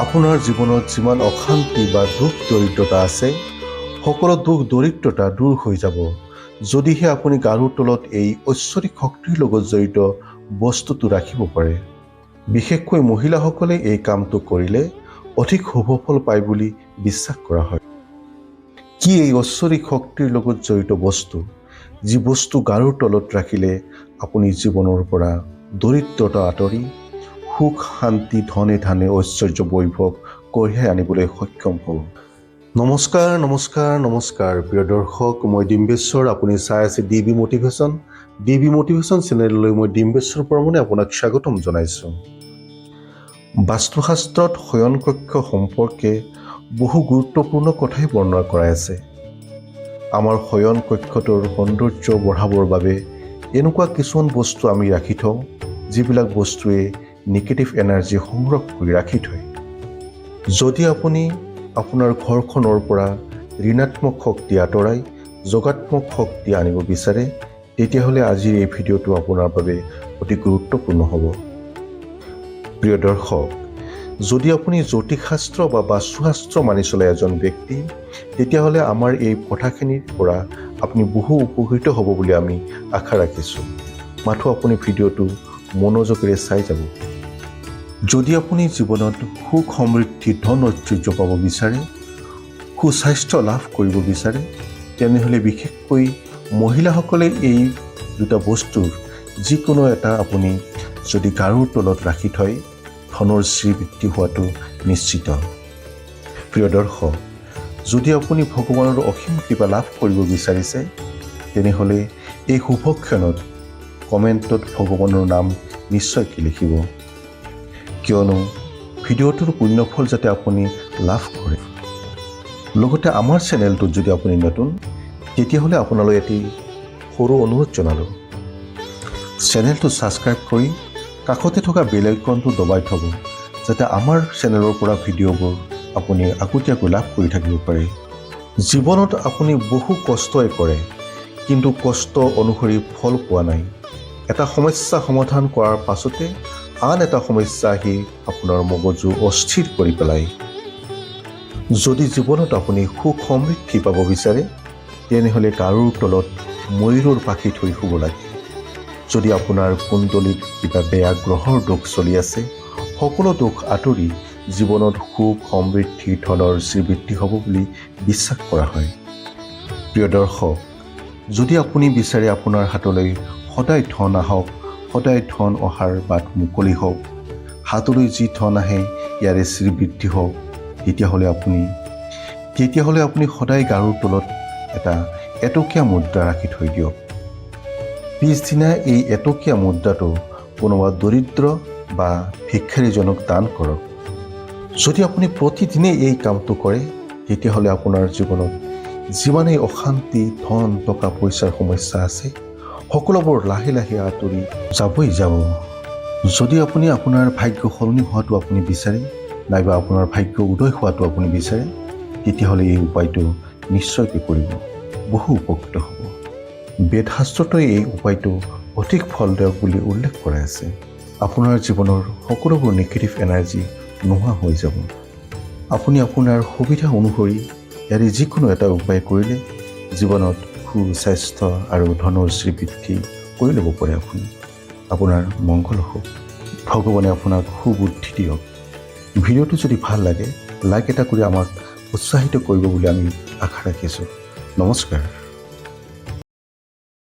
আপোনাৰ জীৱনত যিমান অশান্তি বা দুখ দৰিদ্ৰতা আছে, সকলো দুখ দৰিদ্ৰতা দূৰ হৈ যাব যদিহে আপুনি গাৰুৰ তলত এই ঐশ্বৰিক শক্তিৰ লগত জড়িত বস্তুটো ৰাখিব পাৰে। বিশেষকৈ মহিলাসকলে এই কামটো কৰিলে অধিক শুভ ফল পায় বুলি বিশ্বাস কৰা হয়। কি এই ঐশ্বৰিক শক্তিৰ লগত জড়িত বস্তু, যি বস্তু গাৰুৰ তলত ৰাখিলে আপুনি জীৱনৰ পৰা দৰিদ্ৰতা আঁতৰি সুখ শান্তি ধনে ধানে ঐশ্বৰ্য বৈভৱ কঢ়িয়াই আনিবলৈ সক্ষম হ'ব। নমস্কাৰ নমস্কাৰ নমস্কাৰ প্ৰিয় দৰ্শক, মই ডিম্বেশ্বৰ। আপুনি চাই আছে ডিবি মটিভেশ্যন চেনেললৈ মই ডিম্বেশ্বৰ পৰমনে আপোনাক স্বাগতম জনাইছোঁ। বাস্তুশাস্ত্ৰত শয়নকক্ষ সম্পৰ্কে বহু গুৰুত্বপূৰ্ণ কথাই বৰ্ণনা কৰা আছে। আমাৰ শয়ন কক্ষটোৰ সৌন্দৰ্য বঢ়াবৰ বাবে এনেকুৱা কিছুমান বস্তু আমি ৰাখি থওঁ, যিবিলাক বস্তুৱে নিগেটিভ এনাৰ্জি সংগ্ৰহ কৰি ৰাখি থয়। যদি আপুনি আপোনাৰ ঘৰখনৰ পৰা ঋণাত্মক শক্তি আঁতৰাই যোগাত্মক শক্তি আনিব বিচাৰে, তেতিয়াহ'লে আজিৰ এই ভিডিঅ'টো আপোনাৰ বাবে অতি গুৰুত্বপূৰ্ণ হ'ব। প্ৰিয় দৰ্শক, যদি আপুনি জ্যোতিষশাস্ত্ৰ বা বাস্তুশাস্ত্ৰ মানি চলা এজন ব্যক্তি, তেতিয়াহ'লে আমাৰ এই কথাখিনিৰ পৰা আপুনি বহু উপকৃত হ'ব বুলি আমি আশা ৰাখিছোঁ। মাথো আপুনি ভিডিঅ'টো মনোযোগেৰে চাই যাব। যদি আপুনি জীৱনত সুখ সমৃদ্ধি ধন ঐশ্বৰ্য পাব বিচাৰে, সুস্বাস্থ্য লাভ কৰিব বিচাৰে, তেনেহ'লে বিশেষকৈ মহিলাসকলে এই দুটা বস্তুৰ যিকোনো এটা আপুনি যদি গাৰুৰ তলত ৰাখি থয়, ধনৰ শ্ৰীবৃদ্ধি হোৱাটো নিশ্চিত। প্ৰিয় দৰ্শক, যদি আপুনি ভগৱানৰ অসীম কৃপা লাভ কৰিব বিচাৰিছে, তেনেহ'লে এই শুভক্ষণত কমেণ্টত ভগৱানৰ নাম নিশ্চয়কৈ লিখিব, কিয়নো ভিডিঅ'টোৰ পুণ্যফল যাতে আপুনি লাভ কৰে। লগতে আমাৰ চেনেলটোত যদি আপুনি নতুন, তেতিয়াহ'লে আপোনালৈ এটি সৰু অনুৰোধ জনালোঁ। চেনেলটো ছাবস্ক্ৰাইব কৰি কাষতে থকা বেল আইকনটো দবাই থ'ব, যাতে আমাৰ চেনেলৰ পৰা ভিডিঅ'বোৰ আপুনি আগতীয়াকৈ লাভ কৰি থাকিব পাৰে। জীৱনত আপুনি বহু কষ্টই কৰে, কিন্তু কষ্ট অনুসৰি ফল পোৱা নাই। এটা সমস্যা সমাধান কৰাৰ পাছতে আন এটা সমস্যা আহি আপোনাৰ মগজু অস্থিৰ কৰি পেলায়। যদি জীৱনত আপুনি সুখ সমৃদ্ধি পাব বিচাৰে, তেনেহ'লে গাৰুৰ তলত ময়ূৰৰ পাখি থৈ শুব লাগে। যদি আপোনাৰ কুণ্ডলীত কিবা বেয়া গ্ৰহৰ দোষ চলি আছে, সকলো দোষ আঁতৰি জীৱনত সুখ সমৃদ্ধি ধনৰ শ্ৰীবৃদ্ধি হ'ব বুলি বিশ্বাস কৰা হয়। প্ৰিয় দৰ্শক, যদি আপুনি বিচাৰে আপোনাৰ হাতলৈ সদায় ধন আহক, সদায় ধন অহাৰ বাট মুকলি হওক, হাতলৈ যি ধন আহে ইয়াৰে শ্ৰীবৃদ্ধি হওক, তেতিয়াহ'লে আপুনি সদায় গাৰুৰ তলত এটা এটকীয়া মুদ্ৰা ৰাখি থৈ দিয়ক। পিছদিনা এই এটকীয়া মুদ্ৰাটো কোনোবা দৰিদ্ৰ বা ভিক্ষাৰীজনক দান কৰক। যদি আপুনি প্ৰতিদিনেই এই কামটো কৰে, তেতিয়াহ'লে আপোনাৰ জীৱনত যিমানেই অশান্তি ধন টকা পইচাৰ সমস্যা আছে, সকলোবোৰ লাহে লাহে আঁতৰি যাবই যাব। যদি আপুনি আপোনাৰ ভাগ্য সলনি হোৱাটো আপুনি বিচাৰে, নাইবা আপোনাৰ ভাগ্য উদয় হোৱাটো আপুনি বিচাৰে, তেতিয়াহ'লে এই উপায়টো নিশ্চয়কৈ কৰিব, বহু উপকৃত হ'ব। বেদশাস্ত্ৰতো এই উপায়টো অধিক ফলদায়ক বুলি উল্লেখ কৰা আছে। আপোনাৰ জীৱনৰ সকলোবোৰ নিগেটিভ এনাৰ্জি নোহোৱা হৈ যাব। আপুনি আপোনাৰ সুবিধা অনুসৰি ইয়াৰে যিকোনো এটা উপায় কৰিলে জীৱনত সুস্বাস্থ্য আৰু ধনৰ শ্ৰীবৃদ্ধি কৰি ল'ব পাৰে। আপোনাৰ মংগল হওক, ভগৱানে আপোনাক সুবুদ্ধি দিয়ক। ভিডিঅ'টো যদি ভাল লাগে, লাইক এটা কৰি আমাক উৎসাহিত কৰিব বুলি আমি আশা ৰাখিছোঁ। নমস্কাৰ।